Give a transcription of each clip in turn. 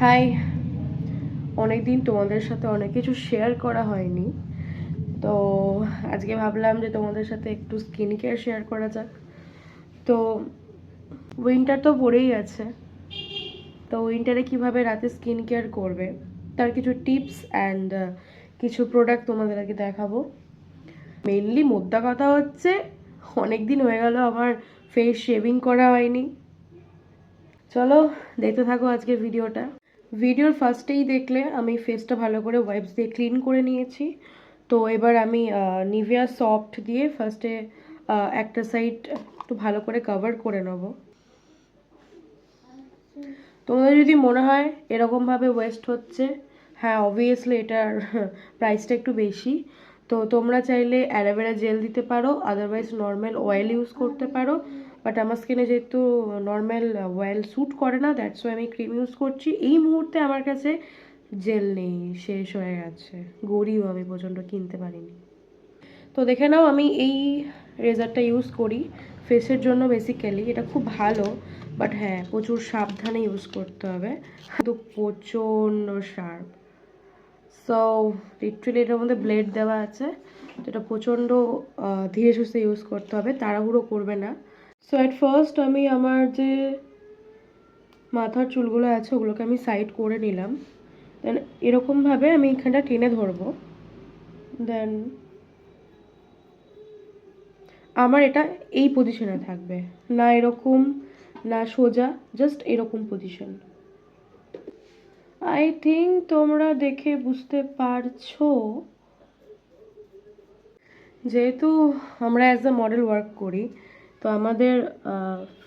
High, অনেকদিন তোমাদের সাথে অনেক কিছু শেয়ার করা হয়নি, তো আজকে ভাবলাম যে তোমাদের সাথে একটু স্কিন কেয়ার শেয়ার করা যাক। তো উইন্টার তো পড়েই আছে, তো উইন্টারে কিভাবে রাতে স্কিন কেয়ার করবে তার কিছু টিপস অ্যান্ড কিছু প্রোডাক্ট তোমাদেরকে দেখাবো। মেইনলি মোদ্দা কথা হচ্ছে অনেক দিন হয়ে গেল আমার ফেস শেভিং করা হয়নি। চলো দেখতে থাকো আজকের ভিডিওটা। ভিডিওর ফার্স্টেই দেখলে আমি ফেসটা ভালো করে ওয়াইপস দিয়ে ক্লিন করে নিয়েছি। তো এবার আমি নিভিয়া সফট দিয়ে ফার্স্টে একটা সাইড একটু ভালো করে কভার করে নেব। তোমাদের যদি মনে হয় এরকমভাবে ওয়েস্ট হচ্ছে, হ্যাঁ অবভিয়াসলি এটার প্রাইসটা একটু বেশি, তো তোমরা চাইলে অ্যালোভেরা জেল দিতে পারো, আদারওয়াইজ নর্মাল অয়েল ইউজ করতে পারো। বাট আমার স্কিনে যেহেতু নর্মাল অয়েল স্যুট করে না, দ্যাটস ওয়াই আমি ক্রিম ইউজ করছি। এই মুহূর্তে আমার কাছে জেল নেই, শেষ হয়ে গেছে, গড়িও আমি পর্যন্ত কিনতে পারিনি। তো দেখে নাও আমি এই রেজারটা ইউজ করি ফেসের জন্য বেসিক্যালি। এটা খুব ভালো, বাট হ্যাঁ প্রচুর সাবধানে ইউজ করতে হবে, কিন্তু প্রচণ্ড শার্প। সো লিটারালি এটার মধ্যে ব্লেড দেওয়া আছে, তো এটা প্রচণ্ড ধীরে সুস্থে ইউজ করতে হবে, তাড়াহুড়ো করবে না। সো অ্যাট ফার্স্ট আমি আমার যে মাথার চুলগুলো আছে ওগুলোকে আমি সাইড করে নিলাম। দেন এরকমভাবে আমি এখানটা টেনে ধরবো। দেন আমার এটা এই পজিশনে থাকবে, না এরকম না সোজা, জাস্ট এরকম পজিশন। আই থিঙ্ক তোমরা দেখে বুঝতে পারছো, যেহেতু আমরা অ্যাজ আ মডেল ওয়ার্ক করি, তো আমাদের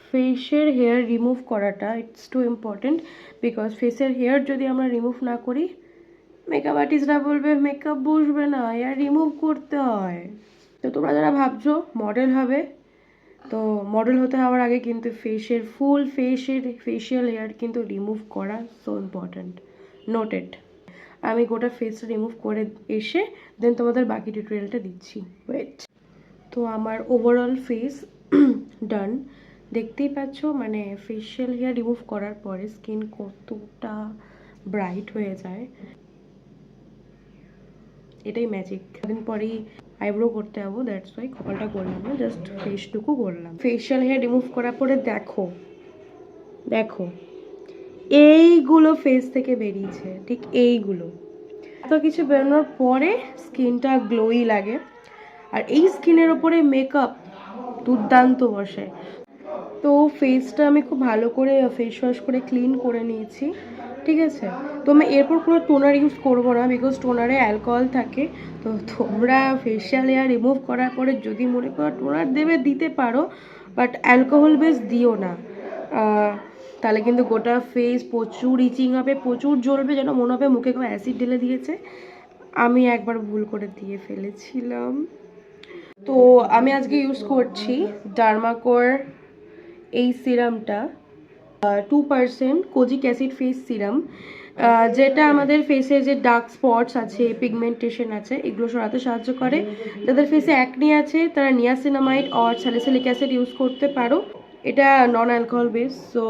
ফেসের হেয়ার রিমুভ করাটা ইটস টু ইম্পর্টেন্ট। বিকজ ফেসের হেয়ার যদি আমরা রিমুভ না করি, মেকআপ আর্টিস্টরা বলবে মেকআপ বসবে না, হেয়ার রিমুভ করতে হয়। তো তোমরা যারা ভাবছো মডেল হবে, তো মডেল হতে হওয়ার আগে কিন্তু ফুল ফেশিয়াল হেয়ার কিন্তু রিমুভ করা সো ইম্পর্ট্যান্ট। নোটেড। আমি গোটা ফেসটা রিমুভ করে এসে দেন তোমাদের বাকি টিউটোরিয়ালটা দিচ্ছি, ওয়েট। তো আমার ওভারঅল ফেস ডান, দেখতেই পাচ্ছ, মানে ফেশিয়াল হেয়ার রিমুভ করার পরে স্কিন কতটা ব্রাইট হয়ে যায়, এটাই ম্যাজিক। দিন পরেই আইব্রো করতে যাবো, দ্যাটস ওয়াই কপালটা করলাম না, জাস্ট ফেসটুকু করলাম। ফেশিয়াল হেয়ার রিমুভ করার পরে দেখো দেখো এইগুলো ফেস থেকে বেরিয়েছে, ঠিক এইগুলো। এত কিছু বেরোনোর পরে স্কিনটা গ্লোই লাগে, আর এই স্কিনের ওপরে মেকআপ দুর্দান্ত বসে। তো ফেসটা আমি খুব ভালো করে ফেস ওয়াশ করে ক্লিন করে নিয়েছি, ঠিক আছে। তো আমি এরপর কোনো টোনার ইউজ করবো না, বিকজ টোনারে অ্যালকোহল থাকে। তো তোমরা ফেশিয়াল হেয়ার রিমুভ করার পরে যদি মনে করো টোনার দেবে দিতে পারো, বাট অ্যালকোহল বেস দিও না, তাহলে কিন্তু গোটা ফেস প্রচুর ইচিং হবে, প্রচুর জ্বলবে, যেন মনে হবে মুখে কেউ অ্যাসিড ঢেলে দিয়েছে। আমি একবার ভুল করে দিয়ে ফেলেছিলাম। তো আমি আজকে ইউজ করছি ডার্মাকোর এই সিরামটা, 2% কোজিক অ্যাসিড ফেস সিরাম, যেটা আমাদের ফেসে যে ডার্ক স্পটস আছে, পিগমেন্টেশন আছে, এগুলো সরাতে সাহায্য করে। যাদের ফেসে অ্যাকনি আছে তারা niacinamide or salicylic acid use করতে পারো। এটা নন অ্যালকোহল বেস। সো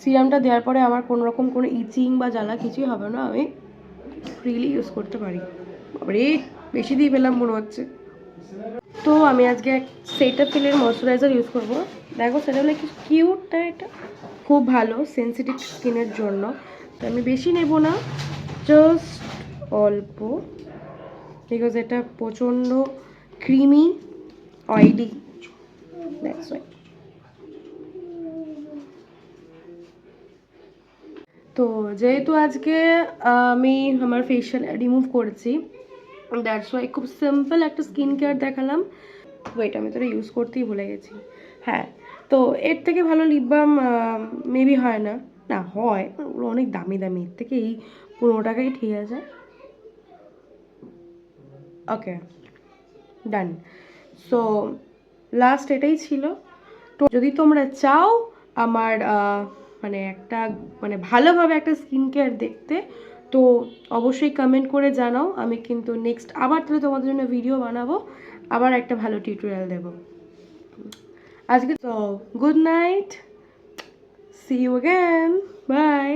সিরামটা দেওয়ার পরে আমার কোনো রকম কোনো ইচিং বা জ্বালা কিছুই হবে না, আমি ফ্রিলি ইউজ করতে পারি। বাবারে বেশি দিয়ে পেলাম মনে হচ্ছে। তো আমি আজকে এক সেটাফিলের ময়শ্চারাইজার ইউজ করব। দেখো সেটা হলো কি কিউট না, এটা খুব ভালো সেন্সিটিভ স্কিনের জন্য। তো আমি বেশি নেব না, জাস্ট অল্প, বিকজ এটা প্রচণ্ড ক্রিমি অয়েলি, দ্যাটস ওয়াই। তো যেহেতু আজকে আমি আমার ফেশিয়াল রিমুভ করেছি, দ্যাটস ওয়াই খুব সিম্পল একটা স্কিন কেয়ার দেখালাম। ওয়েট, আমি তো ইউজ করতেই ভুলে গেছি। হ্যাঁ, তো এর থেকে ভালো লিপ বাম মেবি হয় না, না হয় ওগুলো অনেক দামি দামি, এর থেকে এই 15 টাকাই ঠিক আছে। ওকে ডান। সো লাস্ট এটাই ছিল। তো যদি তোমরা চাও আমার মানে একটা মানে ভালোভাবে একটা স্কিন কেয়ার দেখতে, তো অবশ্যই কমেন্ট করে জানাও, আমি কিন্তু নেক্সট আবার তাহলে তোমাদের জন্য ভিডিও বানাবো, আবার একটা ভালো টিউটোরিয়াল দেবো। আজকে তো good night, see you again, by.